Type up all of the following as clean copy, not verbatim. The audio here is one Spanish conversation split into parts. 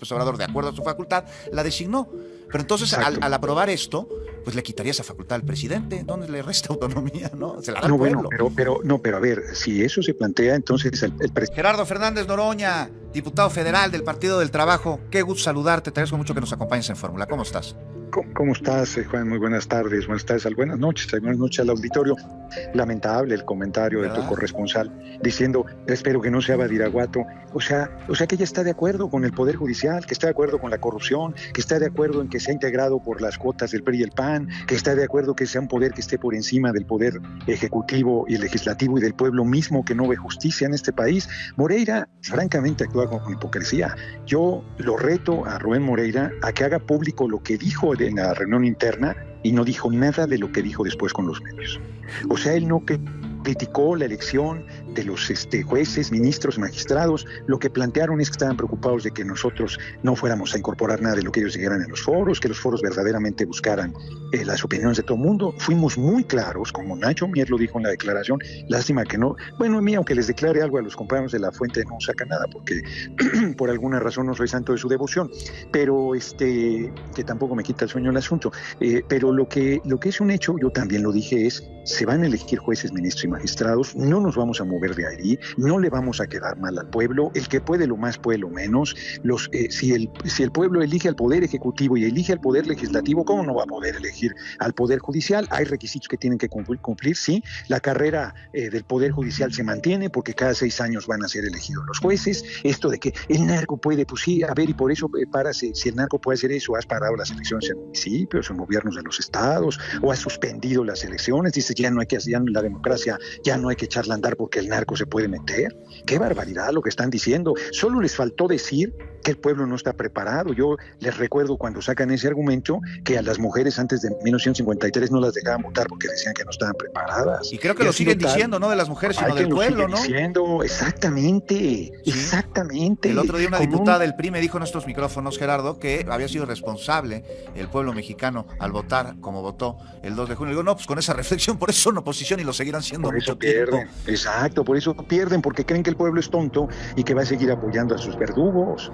López Obrador, de acuerdo a su facultad, la designó. Pero entonces, al aprobar esto, pues le quitaría esa facultad al presidente. ¿Dónde le resta autonomía, no? Se la da al pueblo. Pero a ver, si eso se plantea, entonces el presidente... Gerardo Fernández Noroña, diputado federal del Partido del Trabajo. Qué gusto saludarte, te agradezco mucho que nos acompañes en Fórmula. ¿Cómo estás? ¿Cómo estás, Juan? Muy buenas tardes, buenas noches al auditorio. Lamentable el comentario ¿verdad? De tu corresponsal, diciendo, espero que no sea Badiraguato. O sea que ella está de acuerdo con el Poder Judicial, que está de acuerdo con la corrupción, que está de acuerdo en que sea integrado por las cuotas del PRI y el PAN, que está de acuerdo que sea un poder que esté por encima del Poder Ejecutivo y Legislativo y del pueblo mismo que no ve justicia en este país. Moreira, francamente, actúa con hipocresía. Yo lo reto a Rubén Moreira a que haga público lo que dijo en la reunión interna y no dijo nada de lo que dijo después con los medios. O sea, él no criticó la elección de los jueces, ministros, magistrados. Lo que plantearon es que estaban preocupados de que nosotros no fuéramos a incorporar nada de lo que ellos dijeran en los foros, que los foros verdaderamente buscaran las opiniones de todo el mundo. Fuimos muy claros, como Nacho Mier lo dijo en la declaración. Lástima que no, bueno, a mí aunque les declare algo a los compañeros de La Fuente no saca nada, porque por alguna razón no soy santo de su devoción, pero que tampoco me quita el sueño el asunto. Pero lo que es un hecho, yo también lo dije, es se van a elegir jueces, ministros y magistrados, no nos vamos a mover de ahí, no le vamos a quedar mal al pueblo, el que puede lo más puede lo menos. Si el pueblo elige al Poder Ejecutivo y elige al Poder Legislativo, ¿cómo no va a poder elegir al Poder Judicial? Hay requisitos que tienen que cumplir, sí, la carrera del Poder Judicial se mantiene porque cada 6 años van a ser elegidos los jueces. Esto de que el narco puede, pues sí, a ver, y por eso si el narco puede hacer eso, has parado las elecciones en municipios, en gobiernos de los estados, o has suspendido las elecciones, dices ya la democracia ya no hay que echarla a andar porque el narco se puede meter. Qué barbaridad lo que están diciendo. Solo les faltó decir que el pueblo no está preparado. Yo les recuerdo cuando sacan ese argumento que a las mujeres antes de 1953 no las dejaban votar porque decían que no estaban preparadas. Y creo que lo siguen diciendo, no de las mujeres, sino del pueblo, ¿no? Diciendo, exactamente. El otro día una diputada del PRI me dijo en nuestros micrófonos, Gerardo, que había sido responsable el pueblo mexicano al votar como votó el 2 de junio. Y digo, no, pues con esa reflexión, por eso son oposición y lo seguirán siendo mucho tiempo. Exacto, por eso pierden, porque creen que el pueblo es tonto y que va a seguir apoyando a sus verdugos.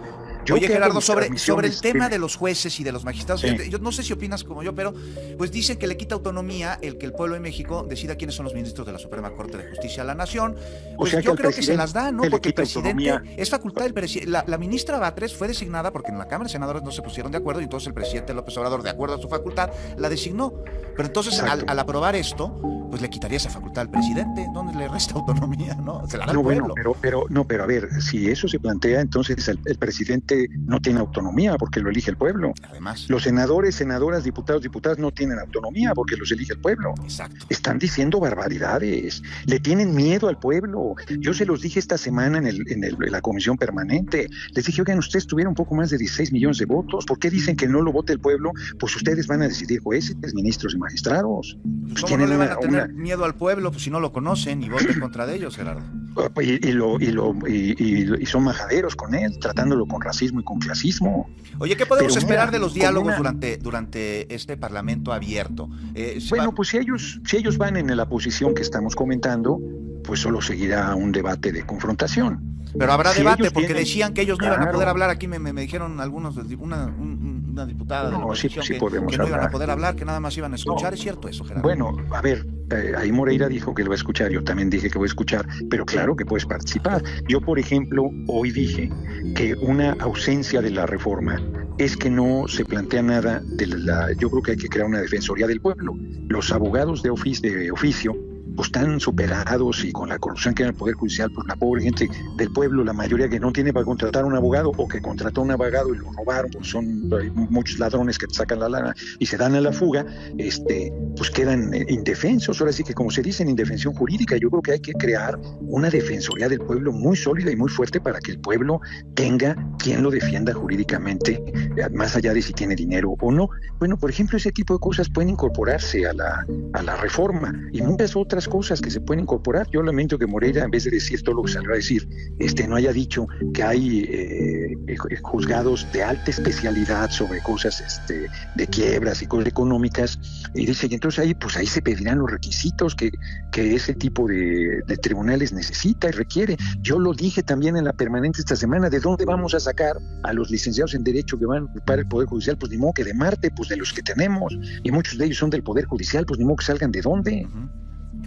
Oye, Gerardo, sobre el tema de los jueces y de los magistrados, sí. Yo no sé si opinas como yo, pero pues dicen que le quita autonomía el que el pueblo de México decida quiénes son los ministros de la Suprema Corte de Justicia de la Nación. Pues yo creo que se las da, ¿no? Porque el presidente es facultad del presidente. La ministra Batres fue designada porque en la Cámara de Senadores no se pusieron de acuerdo y entonces el presidente López Obrador, de acuerdo a su facultad, la designó. Pero entonces al aprobar esto, pues le quitaría esa facultad al presidente. ¿Dónde le resta autonomía, no? Se la da al pueblo. Pero a ver, si eso se plantea, entonces el presidente no tiene autonomía porque lo elige el pueblo. Además, los senadores, senadoras, diputadas no tienen autonomía porque los elige el pueblo. Exacto. Están diciendo barbaridades, le tienen miedo al pueblo. Yo se los dije esta semana en la comisión permanente. Les dije, oigan, ustedes tuvieron un poco más de 16 millones de votos. ¿Por qué dicen que no lo vote el pueblo? Pues ustedes van a decidir jueces, ministros y magistrados. Pues ¿cómo no le van a tener miedo al pueblo pues si no lo conocen y voten contra de ellos, Gerardo? Y son majaderos con él, tratándolo con racismo y con clasismo. Oye, ¿qué podemos esperar de los diálogos durante este parlamento abierto? Pues si ellos van en la posición que estamos comentando, pues solo seguirá un debate de confrontación. Pero habrá debate, porque decían que ellos no iban a poder hablar. Aquí me dijeron algunos, una diputada de la oposición que no iban a poder hablar, que nada más iban a escuchar. ¿Es cierto eso, Gerardo? Bueno, a ver, ahí Moreira dijo que lo va a escuchar, yo también dije que voy a escuchar, pero claro que puedes participar. Yo, por ejemplo, hoy dije que una ausencia de la reforma es que no se plantea nada yo creo que hay que crear una defensoría del pueblo. Los abogados de oficio pues están superados y con la corrupción que hay en el Poder Judicial, pues la pobre gente del pueblo, la mayoría que no tiene para contratar a un abogado o que contrató a un abogado y lo robaron, pues hay muchos ladrones que te sacan la lana y se dan a la fuga, pues quedan indefensos. Ahora sí que, como se dice, en indefensión jurídica. Yo creo que hay que crear una defensoría del pueblo muy sólida y muy fuerte para que el pueblo tenga quien lo defienda jurídicamente, más allá de si tiene dinero o no. Bueno, por ejemplo, ese tipo de cosas pueden incorporarse a la reforma y muchas otras otras cosas que se pueden incorporar. Yo lamento que Moreira, en vez de decir todo lo que salió a decir, no haya dicho que hay juzgados de alta especialidad sobre cosas de quiebras y cosas económicas, y dice, y entonces ahí se pedirán los requisitos que ese tipo de tribunales necesita y requiere. Yo lo dije también en la permanente esta semana, ¿de dónde vamos a sacar a los licenciados en Derecho que van a ocupar el Poder Judicial? Pues ni modo que de Marte, pues de los que tenemos, y muchos de ellos son del Poder Judicial, pues ni modo que salgan de dónde.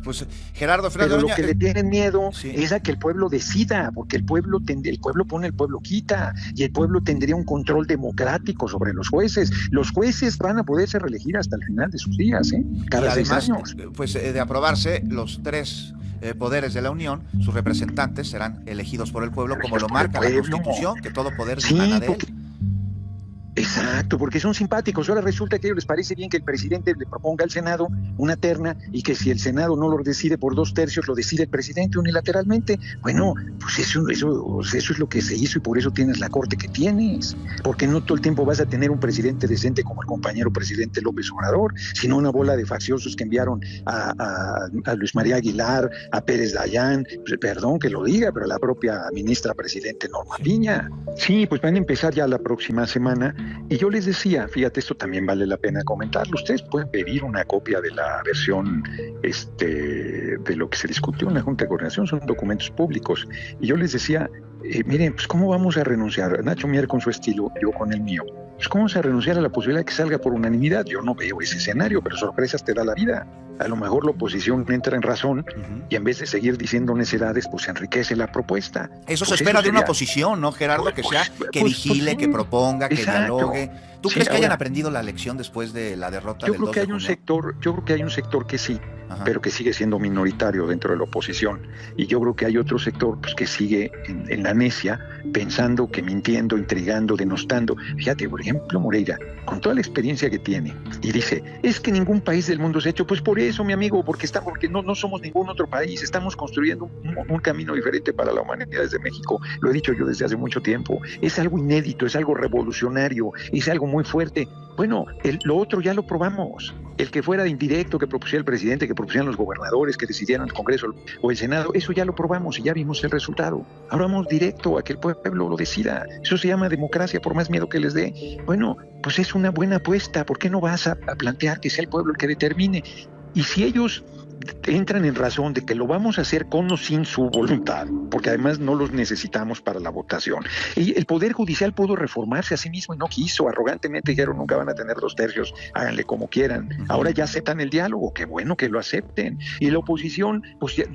Pues Gerardo Pero lo que le tienen miedo es a que el pueblo decida, porque el pueblo pone, el pueblo quita, y el pueblo tendría un control democrático sobre los jueces. Los jueces van a poderse reelegir hasta el final de sus días, cada 6 años. Pues de aprobarse, los 3 poderes de la Unión, sus representantes serán elegidos por el pueblo, como lo marca la Constitución, que todo poder dimana de él. Exacto, porque son simpáticos. Ahora resulta que a ellos les parece bien que el presidente le proponga al Senado una terna, y que si el Senado no lo decide por 2/3, lo decide el presidente unilateralmente. Bueno, pues eso es lo que se hizo, y por eso tienes la corte que tienes. Porque no todo el tiempo vas a tener un presidente decente como el compañero presidente López Obrador, sino una bola de facciosos que enviaron a Luis María Aguilar, a Pérez Dayán, perdón que lo diga, pero la propia ministra presidente Norma Piña. Sí, pues van a empezar ya la próxima semana. Y yo les decía, fíjate, esto también vale la pena comentarlo. Ustedes pueden pedir una copia de la versión de lo que se discutió en la Junta de Coordinación, son documentos públicos. Y yo les decía, miren, pues ¿cómo vamos a renunciar? Nacho Mier con su estilo, yo con el mío. Pues ¿cómo vamos a renunciar a la posibilidad de que salga por unanimidad? Yo no veo ese escenario, pero sorpresas te da la vida. A lo mejor la oposición entra en razón, y en vez de seguir diciendo necedades, pues se enriquece la propuesta. Eso se espera de una oposición, ¿no, Gerardo? Que vigile, que proponga, que dialogue. ¿Tú crees que hayan aprendido la lección después de la derrota del 2 de junio? Yo creo que hay un sector que sí, pero que sigue siendo minoritario dentro de la oposición. Y yo creo que hay otro sector, pues, que sigue en la necia, pensando, que mintiendo, intrigando, denostando. Fíjate, por ejemplo, Moreira, con toda la experiencia que tiene, y dice, es que ningún país del mundo se ha hecho. Pues por eso, mi amigo, porque no somos ningún otro país, estamos construyendo un camino diferente para la humanidad desde México. Lo he dicho yo desde hace mucho tiempo. Es algo inédito, es algo revolucionario, es algo muy fuerte. Bueno, lo otro ya lo probamos. El que fuera de indirecto, que propusiera el presidente, que propusieran los gobernadores, que decidieran el Congreso o el Senado, eso ya lo probamos y ya vimos el resultado. Ahora vamos directo a que el pueblo lo decida. Eso se llama democracia, por más miedo que les dé. Bueno, pues es una buena apuesta. ¿Por qué no vas a plantear que sea el pueblo el que determine? Y si ellos entran en razón de que lo vamos a hacer con o sin su voluntad, porque además no los necesitamos para la votación. Y el Poder Judicial pudo reformarse a sí mismo y no quiso, arrogantemente dijeron, nunca van a tener 2/3, háganle como quieran. Ahora ya aceptan el diálogo, qué bueno que lo acepten. Y la oposición pues ya,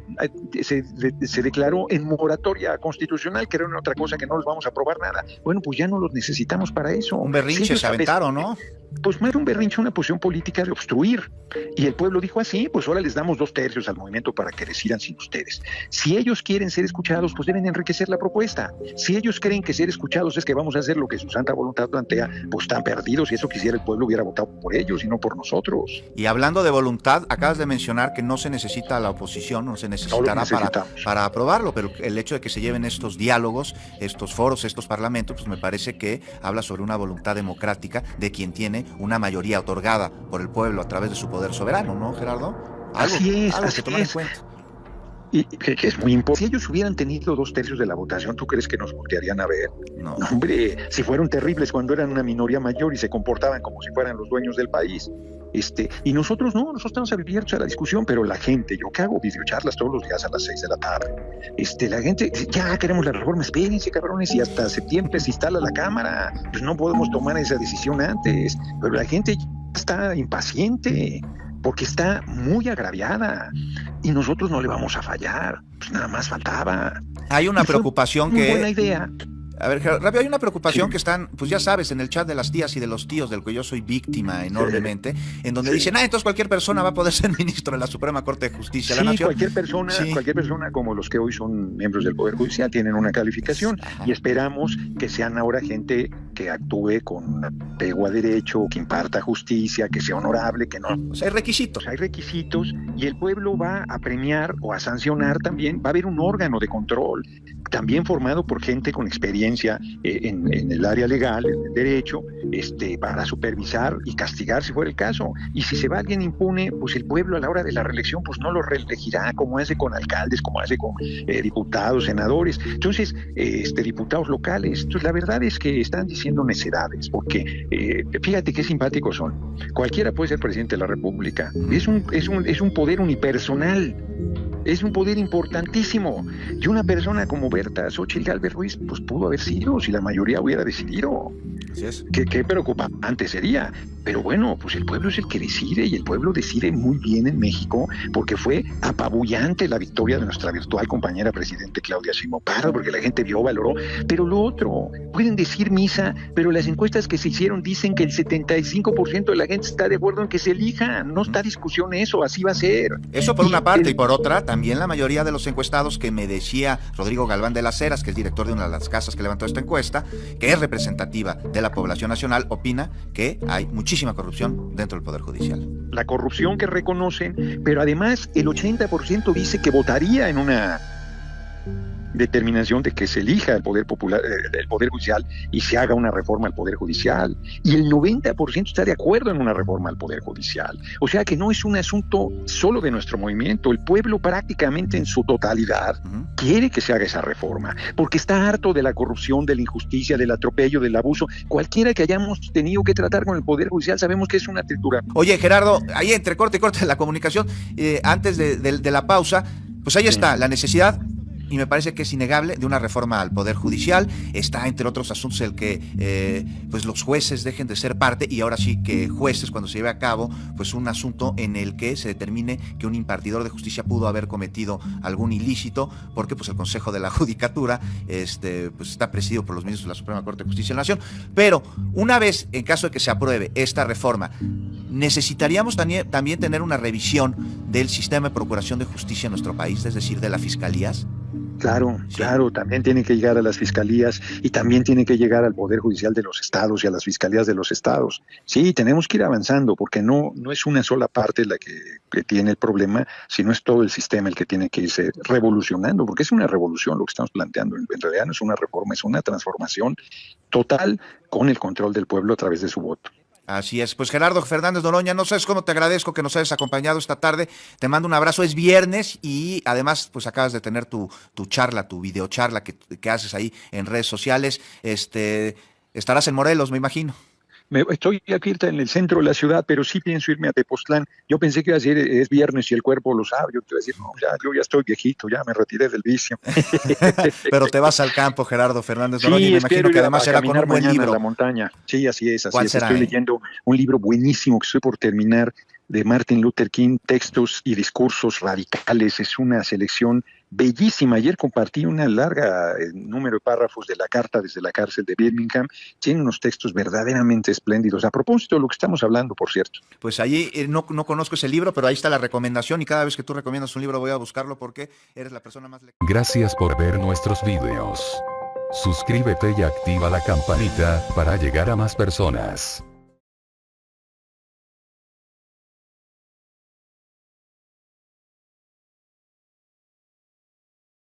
se declaró en moratoria constitucional, que era una otra cosa, que no los vamos a aprobar nada. Bueno, pues ya no los necesitamos para eso. Un berrinche se aventaron, ¿no? Pues más de un berrinche, una posición política de obstruir. Y el pueblo dijo así, pues ahora les damos 2/3 al movimiento para que decidan sin ustedes. Si ellos quieren ser escuchados, pues deben enriquecer la propuesta. Si ellos creen que ser escuchados es que vamos a hacer lo que su santa voluntad plantea, pues están perdidos. Si eso quisiera, el pueblo hubiera votado por ellos y no por nosotros. Y hablando de voluntad, acabas de mencionar que no se necesita la oposición, no se necesitará para aprobarlo, pero el hecho de que se lleven estos diálogos, estos foros, estos parlamentos, pues me parece que habla sobre una voluntad democrática de quien tiene una mayoría otorgada por el pueblo a través de su poder soberano, ¿no, Gerardo? Así es. Y que es muy importante. Si ellos hubieran tenido 2/3 de la votación, ¿tú crees que nos voltearían a ver? No, hombre, si fueron terribles cuando eran una minoría mayor y se comportaban como si fueran los dueños del país. Y nosotros no, nosotros estamos abiertos a la discusión, pero la gente, yo que hago videocharlas todos los días a las 6 de la tarde, la gente, ya queremos la reforma, espérense, cabrones, y hasta septiembre se instala la Cámara, pues no podemos tomar esa decisión antes, pero la gente ya está impaciente, porque está muy agraviada, y nosotros no le vamos a fallar, pues nada más faltaba. Hay una preocupación que... buena idea. A ver, rápido, hay una preocupación que están, pues ya sabes, en el chat de las tías y de los tíos, del que yo soy víctima enormemente, en donde dicen, entonces cualquier persona va a poder ser ministro de la Suprema Corte de Justicia de la Nación. Cualquier persona como los que hoy son miembros del Poder Judicial tienen una calificación. Y esperamos que sean ahora gente que actúe con apego a derecho, que imparta justicia, que sea honorable, que no... O sea, hay requisitos. Hay requisitos, y el pueblo va a premiar o a sancionar también, va a haber un órgano de control. también formado por gente con experiencia en el área legal, en el derecho, para supervisar y castigar si fuera el caso. Y si se va alguien impune, pues el pueblo a la hora de la reelección pues no lo reelegirá, como hace con alcaldes, como hace con diputados, senadores. Entonces, diputados locales. Entonces, la verdad es que están diciendo necedades, porque fíjate qué simpáticos son. Cualquiera puede ser presidente de la República. Es un poder unipersonal. Es un poder importantísimo. Y una persona como Berta Xóchitl Gálvez Ruiz, pues pudo haber sido, si la mayoría hubiera decidido. Así es. Qué preocupante sería. Pero bueno, pues el pueblo es el que decide, y el pueblo decide muy bien en México, porque fue apabullante la victoria de nuestra virtual compañera presidente Claudia Sheinbaum Pardo, porque la gente vio, valoró. Pero lo otro, pueden decir misa, pero las encuestas que se hicieron dicen que el 75% de la gente está de acuerdo en que se elija. No está discusión eso, así va a ser. Eso por una parte, y por otra, también la mayoría de los encuestados, que me decía Rodrigo Galván de las Heras, que es director de una de las casas que levantó esta encuesta, que es representativa de la población nacional, opina que hay muchísima corrupción dentro del Poder Judicial. La corrupción que reconocen, pero además el 80% dice que votaría en una determinación de que se elija el poder popular, el poder judicial, y se haga una reforma al poder judicial, y el 90% está de acuerdo en una reforma al poder judicial. O sea que no es un asunto solo de nuestro movimiento. El pueblo prácticamente en su totalidad quiere que se haga esa reforma, porque está harto de la corrupción, de la injusticia, del atropello, del abuso. Cualquiera que hayamos tenido que tratar con el poder judicial sabemos que es una tritura. Oye, Gerardo, ahí entre corte y corte de la comunicación, antes de la pausa, pues ahí está la necesidad, y me parece que es innegable, de una reforma al Poder Judicial. Está, entre otros asuntos, el que pues los jueces dejen de ser parte, y ahora sí que jueces, cuando se lleve a cabo pues un asunto en el que se determine que un impartidor de justicia pudo haber cometido algún ilícito, porque pues el Consejo de la Judicatura pues está presidido por los ministros de la Suprema Corte de Justicia de la Nación. Pero una vez, en caso de que se apruebe esta reforma, necesitaríamos también tener una revisión del sistema de procuración de justicia en nuestro país, es decir, de las fiscalías. Claro, claro, también tiene que llegar a las fiscalías, y también tiene que llegar al Poder Judicial de los estados y a las fiscalías de los estados. Sí, tenemos que ir avanzando, porque no es una sola parte la que tiene el problema, sino es todo el sistema el que tiene que irse revolucionando, porque es una revolución lo que estamos planteando. En realidad no es una reforma, es una transformación total con el control del pueblo a través de su voto. Así es. Pues Gerardo Fernández Noroña, no sabes cómo te agradezco que nos hayas acompañado esta tarde. Te mando un abrazo. Es viernes y además pues acabas de tener tu charla, tu videocharla que haces ahí en redes sociales. Estarás en Morelos, me imagino. Estoy aquí en el centro de la ciudad, pero sí pienso irme a Tepoztlán. Yo pensé que iba a decir, es viernes y el cuerpo lo sabe. Yo te iba a decir, no, yo ya estoy viejito, ya me retiré del vicio. Pero te vas al campo, Gerardo Fernández Noroña, y me imagino que además será con un buen libro. En la montaña. Sí, así es. ¿Cuál será? Estoy leyendo un libro buenísimo que estoy por terminar, de Martin Luther King, Textos y Discursos Radicales. Es una selección bellísima. Ayer compartí una larga número de párrafos de la carta desde la cárcel de Birmingham. Tiene unos textos verdaderamente espléndidos. A propósito de lo que estamos hablando, por cierto. Pues allí no conozco ese libro, pero ahí está la recomendación, y cada vez que tú recomiendas un libro voy a buscarlo, porque eres la persona más... Gracias por ver nuestros videos. Suscríbete y activa la campanita para llegar a más personas.